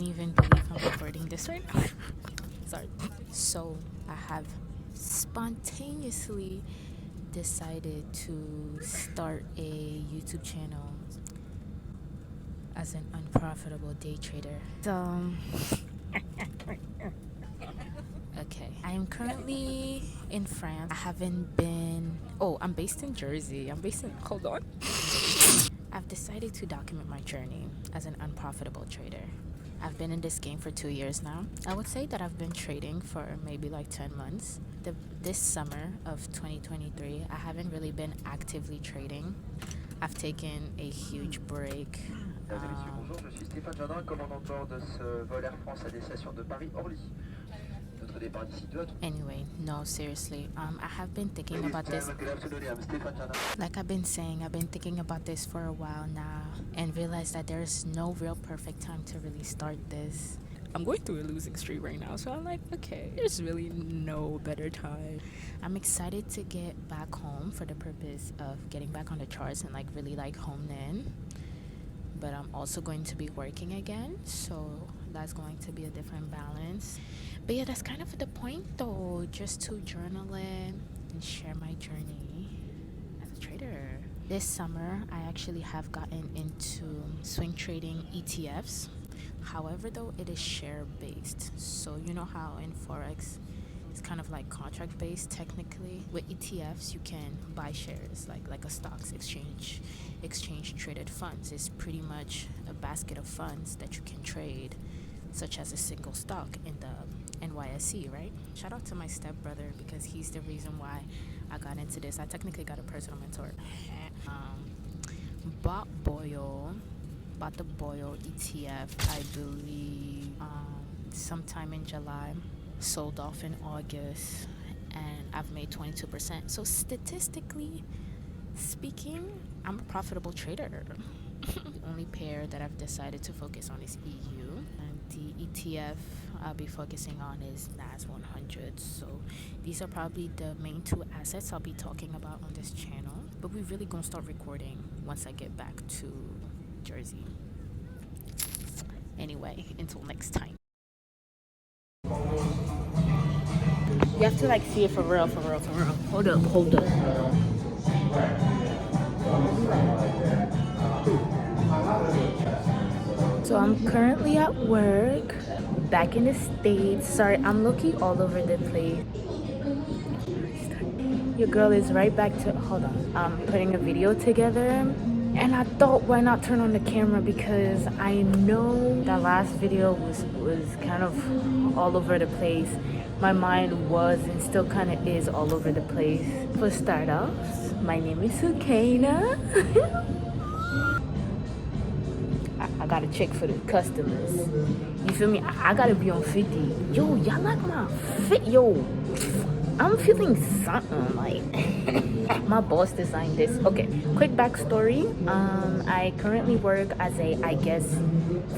even believe I'm recording this right now. Sorry. So I have spontaneously decided to start a YouTube channel as an unprofitable day trader. So, okay. I am currently in France. I haven't been. Oh, I'm based in Jersey. Hold on. I've decided to document my journey as an unprofitable trader. I've been in this game for 2 years now. I would say that I've been trading for maybe like 10 months. This summer of 2023, I haven't really been actively trading. I've taken a huge break. Bonjour, je suis Stéphane Jardin, commandant de bord de ce vol Air France à destination de Paris-Orly. Notre départ d'ici 2 à 3. Anyway, no, seriously. I have been thinking about this. Good afternoon, I'm Stéphane Jardin. Like I've been saying, I've been thinking about this for a while now and realized that there's no real perfect time to really start this. I'm going through a losing streak right now, so I'm like, okay, there's really no better time. I'm excited to get back home for the purpose of getting back on the charts and like really like hone in. But I'm also going to be working again, so that's going to be a different balance. But yeah, that's kind of the point though, just to journal it and share my journey as a trader. This summer, I actually have gotten into swing trading ETFs. However, though, it is share based. So you know how in Forex, it's kind of like contract based technically. With ETFs, you can buy shares like a stocks exchange traded funds. It's pretty much a basket of funds that you can trade, such as a single stock in the NYSE, right? Shout out to my stepbrother because he's the reason why I got into this. I technically got a personal mentor. Bought the Boyle ETF, I believe, sometime in July. Sold off in August, and I've made 22%. So statistically speaking, I'm a profitable trader. The only pair that I've decided to focus on is EU, and the ETF I'll be focusing on is NAS 100. So these are probably the main two assets I'll be talking about on this channel. But we really gonna start recording once I get back to Jersey. Anyway, until next time. You have to like see it for real. Hold up. So I'm currently at work, back in the States. Sorry, I'm looking all over the place. Your girl is right back to, hold on. I'm putting a video together. And I thought, why not turn on the camera, because I know that last video was kind of all over the place. My mind was and still kind of is all over the place. For startups, my name is Soukeynaaimee. I got a check for the customers. You feel me? I gotta be on 50. Yo, y'all like my fit? Yo, I'm feeling something like my boss designed this. Okay, quick backstory. I currently work as a, I guess,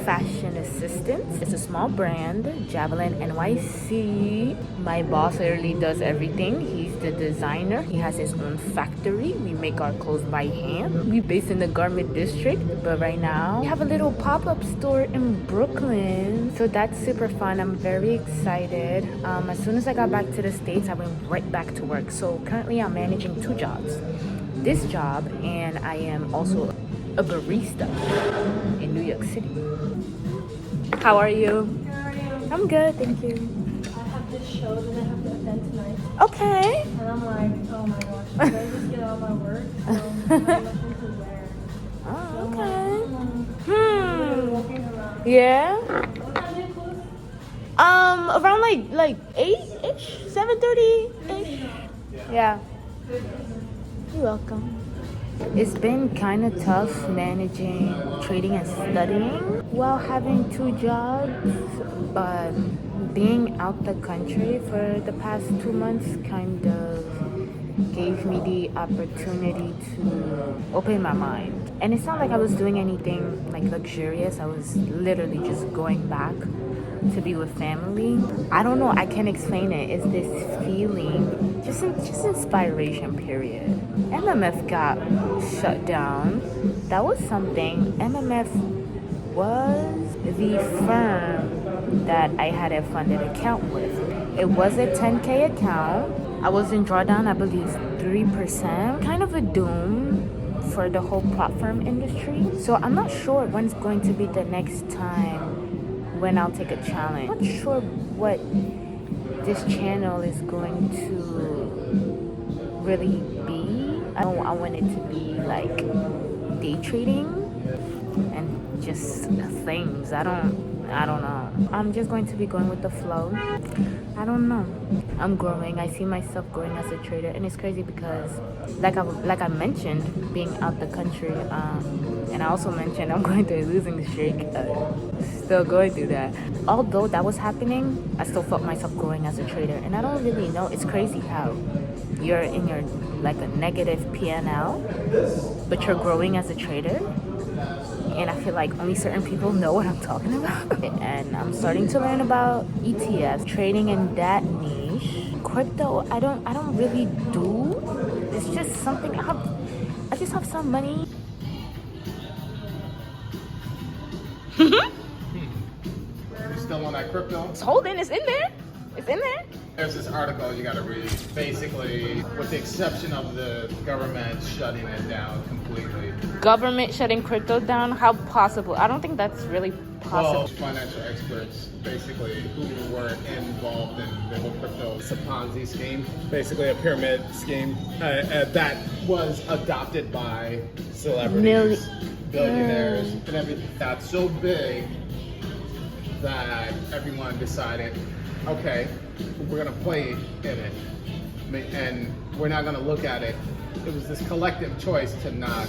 fashion assistant. It's a small brand, Javelin NYC. My boss literally does everything. He's the designer. He has his own factory. We make our clothes by hand. We based in the garment district, but right now we have a little pop-up store in Brooklyn. So that's super fun. I'm very excited. As soon as I got back to the States, I went right back to work. So currently I'm managing 2 jobs. This job, and I am also a barista in New York City. How are you? How are you? I'm good, thank you. I have this show that I have to attend tonight. Okay. And I'm like, oh my gosh, should I just get all my work? So I'm looking to wear. Oh, So okay. I'm walking around. Yeah. What time do you close? Around like 8-ish, 7:30-ish. Yeah. You're welcome. It's been kind of tough managing trading and studying while having 2 jobs, but being out the country for the past 2 months kind of gave me the opportunity to open my mind. And it's not like I was doing anything like luxurious. I was literally just going back to be with family. I don't know, I can't explain it. It's this feeling, just inspiration period. MMF got shut down. That was something. MMF was the firm that I had a funded account with. It was a 10K account. I was in drawdown, I believe 3%. Kind of a doom for the whole prop firm industry. So I'm not sure when's going to be the next time when I'll take a challenge. I'm not sure what this channel is going to really be. I want it to be like day trading and just things. I don't know. I'm just going to be going with the flow. I don't know. I'm growing. I see myself growing as a trader, and it's crazy because, like I mentioned, being out the country, and I also mentioned I'm going through a losing streak. Still going through that. Although that was happening, I still felt myself growing as a trader, and I don't really know. It's crazy how you're in your like a negative P&L, but you're growing as a trader. And I feel like only certain people know what I'm talking about. And I'm starting to learn about ETFs, trading in that niche. Crypto, I don't really do. It's just something I just have some money. You still on that crypto? It's holding, it's in there. It's in there. There's this article you gotta read. Basically, with the exception of the government shutting it down completely. Government shutting crypto down? How possible? I don't think that's really possible. Well, financial experts basically who were involved in the whole crypto. It's a Ponzi scheme, basically a pyramid scheme that was adopted by celebrities, billionaires, and everything. That's so big that everyone decided, okay, we're gonna play in it, and we're not gonna look at it. It was this collective choice to not.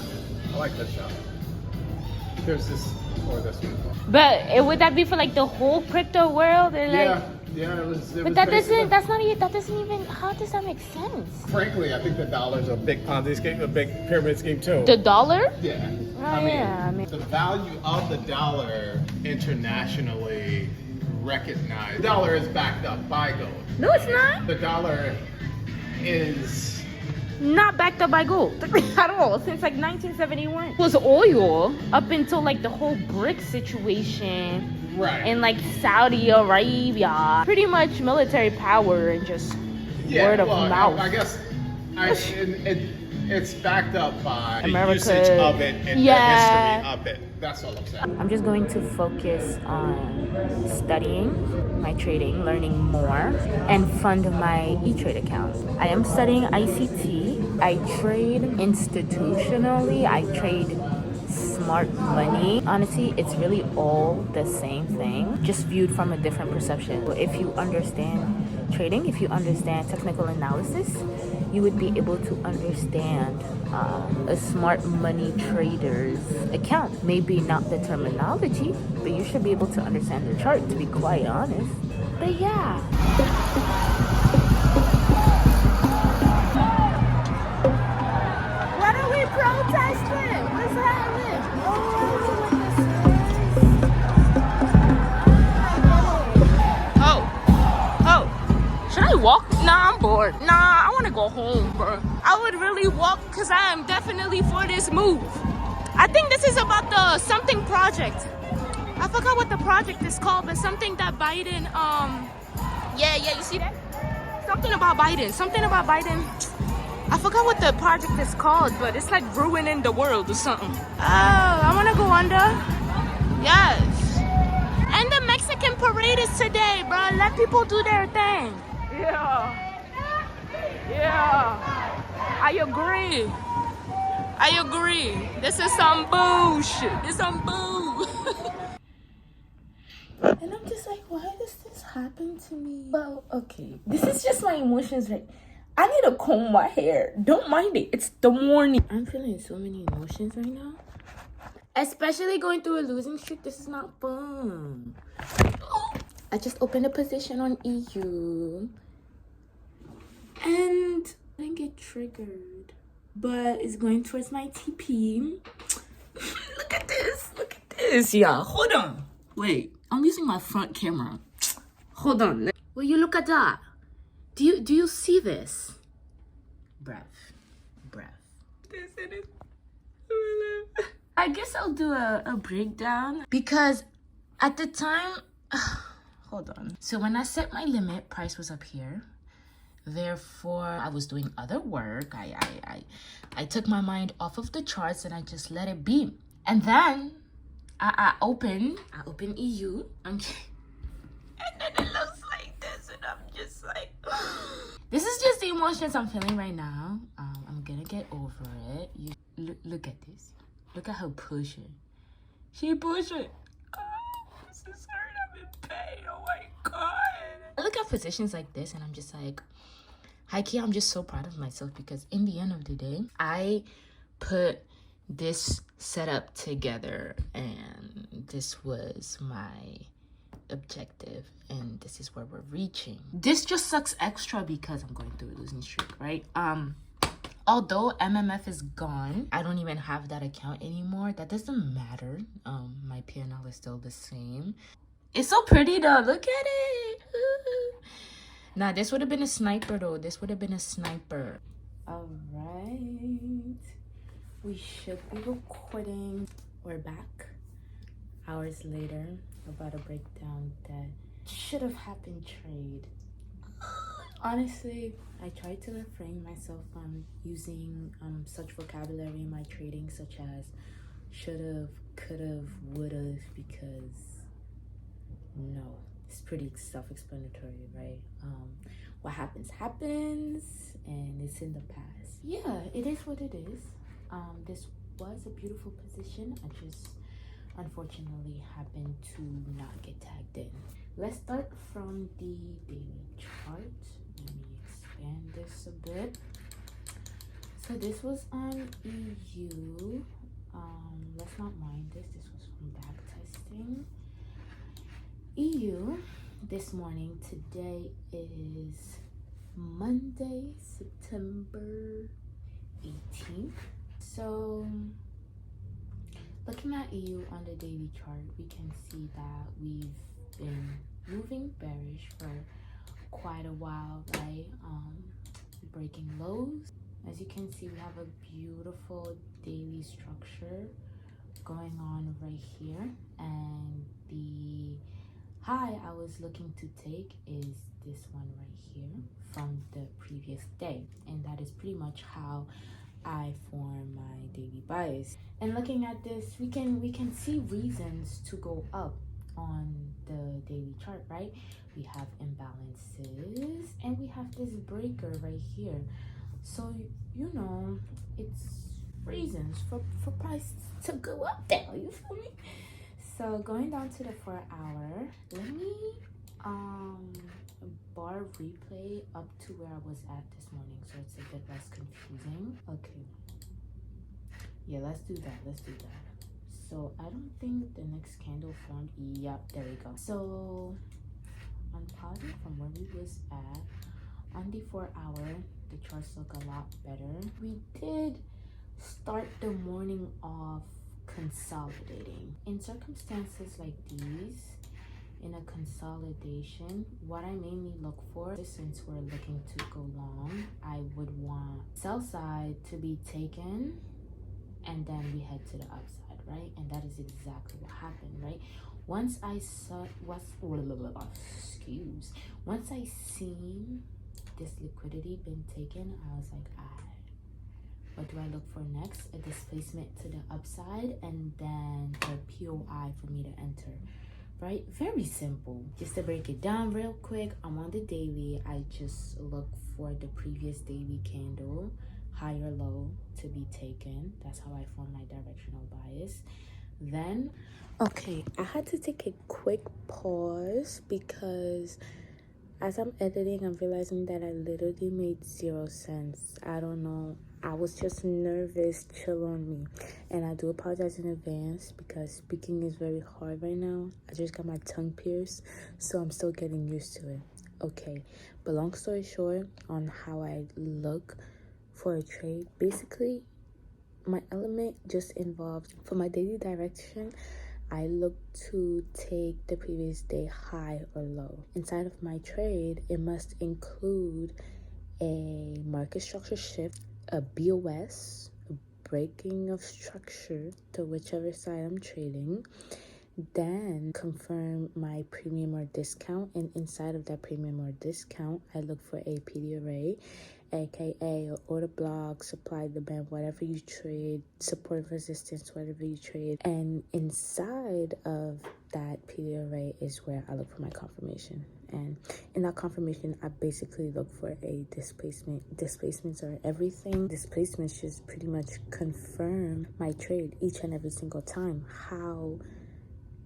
I like this shot. There's this or this one. But would that be for like the whole crypto world? Or like, yeah, it was. But that doesn't. That's not even. That doesn't even. How does that make sense? Frankly, I think the dollar's a big Ponzi scheme, a big pyramid scheme too. The dollar? Yeah. Oh, I mean, the value of the dollar internationally recognized. The dollar is backed up by gold. No, it's not. The dollar is Not backed up by gold at all since like 1971. It was oil up until like the whole BRICS situation, right. And like Saudi Arabia, pretty much military power and just word of mouth. I guess it's backed up by America. the usage of it and the history of it. That's all I'm saying. I'm just going to focus on studying my trading, learning more, and fund my E-Trade account. I am studying ICT. I trade institutionally. I trade smart money. Honestly, it's really all the same thing, just viewed from a different perception. If you understand trading, if you understand technical analysis, you would be able to understand a smart money trader's account. Maybe not the terminology, but you should be able to understand the chart, to be quite honest. But yeah. What are we protesting? What's happening? Oh, should I walk? Nah, I'm bored. Nah, I want to go home, bro. I would really walk because I am definitely for this move. I think this is about the something project. I forgot what the project is called, but something that Biden, yeah, you see that? Something about Biden. I forgot what the project is called, but it's like ruining the world or something. Oh, I want to go under. Yes. And the Mexican parade is today, bro. Let people do their thing. Yeah. I agree. This is some bullshit. This some bull. And I'm just like, why does this happen to me? Well, okay. This is just my emotions, right? I need to comb my hair. Don't mind it. It's the morning. I'm feeling so many emotions right now. Especially going through a losing streak. This is not fun. I just opened a position on EU. And I didn't get triggered. But it's going towards my TP. Look at this. Yeah, hold on. Wait, I'm using my front camera. Hold on. Will you look at that? Do you see this? Breath. This it is. I guess I'll do a breakdown because at the time, hold on. So when I set my limit, price was up here. Therefore, I was doing other work. I took my mind off of the charts and I just let it be. And then I open EU. And then it looks like this, and I'm just like, this is just the emotions I'm feeling right now. I'm gonna get over it. You look at this. Look at her pushing. She pushing. Oh, this is hurt. I'm in pain. Oh my god. I look at positions like this, and I'm just like, Heike, I'm just so proud of myself because in the end of the day, I put this setup together, and this was my objective, and this is where we're reaching. This just sucks extra because I'm going through a losing streak, right? Although MMF is gone, I don't even have that account anymore. That doesn't matter. My P&L is still the same. It's so pretty though. Look at it. Nah, this would have been a sniper though. This would have been a sniper. All right. We should be recording. We're back. Hours later, about to break down that should have happened trade. Honestly, I tried to refrain myself from using such vocabulary in my trading, such as should've, could've, would've, because no, it's pretty self-explanatory, right? What happens, and it's in the past. Yeah, it is what it is. This was a beautiful position. I just unfortunately happened to not get tagged in. Let's start from the daily chart. Let me expand this a bit. So this was on EU. Let's not mind this. This was from back testing. EU this morning. Today is Monday, September 18th. So looking at EU on the daily chart, we can see that we've been moving bearish for quite a while, right? Breaking lows. As you can see, we have a beautiful daily structure going on right here, and the high I was looking to take is this one right here from the previous day, and that is pretty much how I form my daily bias. And looking at this, we can see reasons to go up on the daily chart, right? We have imbalances and we have this breaker right here. So you know, it's reasons for price to go up there, you feel me? So going down to the 4 hour, let me bar replay up to where I was at this morning so it's a bit less confusing. Okay, yeah, let's do that. So I don't think the next candle formed. Yep, there we go. So I'm pausing from where we was at. On the 4 hour, the charts look a lot better. We did start the morning off consolidating. In circumstances like these, in a consolidation, what I mainly look for, since we're looking to go long, I would want sell side to be taken and then we head to the upside, right? And that is exactly what happened, right? Once I seen this liquidity been taken, I was like, what do I look for next? A displacement to the upside and then a POI for me to enter, right? Very simple. Just to break it down real quick, I'm on the daily. I just look for the previous daily candle, high or low, to be taken. That's how I form my directional bias. Then, okay, I had to take a quick pause because as I'm editing, I'm realizing that I literally made 0 sense. I don't know. I was just nervous. Chill on me. And I do apologize in advance because speaking is very hard right now. I just got my tongue pierced, so I'm still getting used to it. Okay, but long story short, on how I look for a trade, basically, my element just involved, for my daily direction, I look to take the previous day high or low. Inside of my trade, it must include a market structure shift, a BOS, breaking of structure to whichever side I'm trading, then confirm my premium or discount, and inside of that premium or discount I look for a PD array, aka order block, supply demand, whatever you trade, support resistance, whatever you trade. And inside of that PD array is where I look for my confirmation. And in that confirmation, I basically look for a displacement. Displacements are everything. Displacements just pretty much confirm my trade each and every single time. How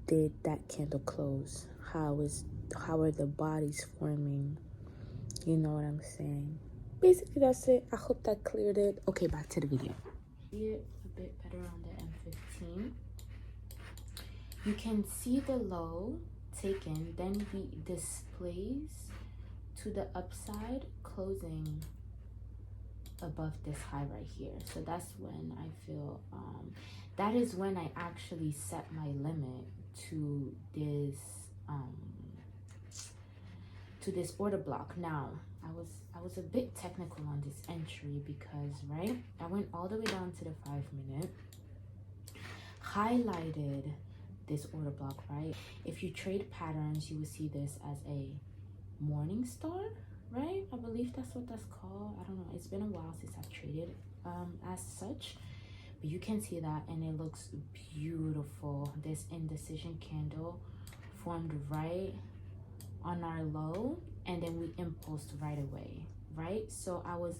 did that candle close? How are the bodies forming? You know what I'm saying? Basically, that's it. I hope that cleared it. Okay, back to the video. See it a bit better on the M15. You can see the low taken, then we displace to the upside, closing above this high right here. So that's when I feel that is when I actually set my limit to this order block. Now I was a bit technical on this entry because, right, I went all the way down to the 5-minute, highlighted this order block, right? If you trade patterns, you will see this as a morning star, right? I believe that's what that's called. I don't know, it's been a while since I've traded as such, but you can see that, and it looks beautiful. This indecision candle formed right on our low, and then we impulsed right away, right? So I was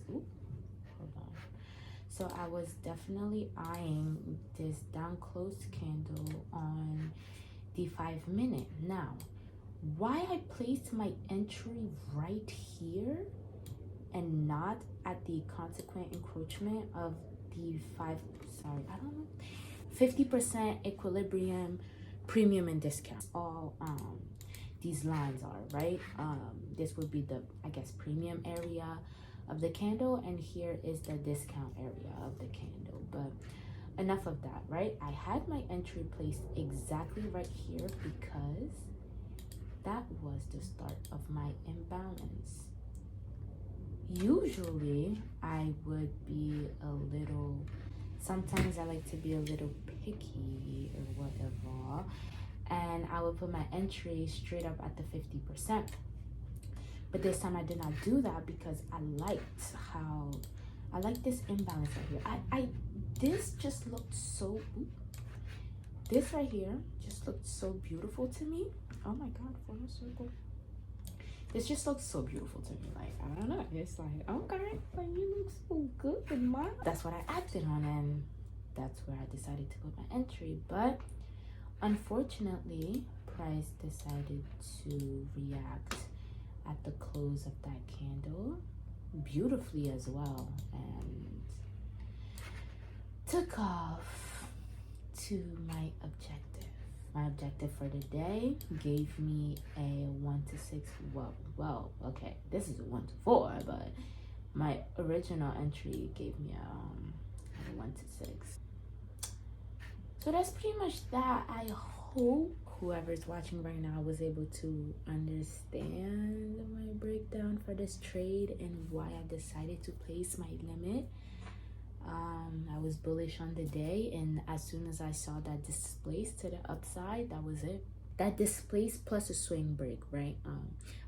So I was definitely eyeing this down close candle on the 5-minute. Now, why I placed my entry right here and not at the consequent encroachment of the 50% equilibrium, premium, and discount. All these lines are, right? This would be the, I guess, premium area of the candle, and here is the discount area of the candle. But enough of that, right? I had my entry placed exactly right here because that was the start of my imbalance. Usually I would be a little, sometimes I like to be a little picky or whatever, and I would put my entry straight up at the 50%. But this time I did not do that because I like this imbalance right here. This just looked so, this right here just looked so beautiful to me. Oh my God, form a circle. This just looks so beautiful to me. Like, I don't know. It's like, okay, like you look so good in mine. That's what I acted on, and that's where I decided to put my entry. But unfortunately, price decided to react at the close of that candle beautifully as well, and took off to my objective. My objective for the day gave me a 1 to 6. Well, okay, this is a 1 to 4, but my original entry gave me a 1 to 6. So that's pretty much that. I hope whoever's watching right now was able to understand my breakdown for this trade and why I decided to place my limit. I was bullish on the day, and as soon as I saw that displace to the upside, that was it. That displace plus a swing break, right?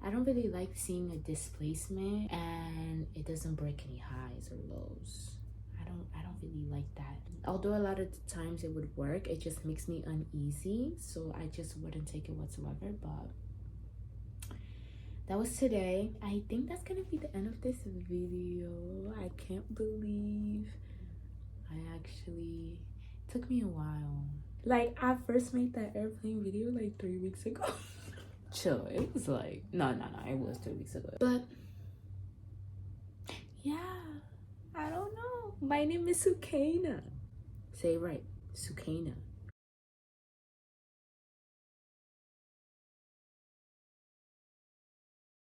I don't really like seeing a displacement and it doesn't break any highs or lows. I don't really like that. Although a lot of the times it would work, it just makes me uneasy, so I just wouldn't take it whatsoever. But that was today. I think that's gonna be the end of this video. I can't believe took me a while. Like, I first made that airplane video like 3 weeks ago. Chill, it was like, no, it was 3 weeks ago. But yeah, I don't know. My name is Soukeynaaimee. Say it right, Soukeynaaimee.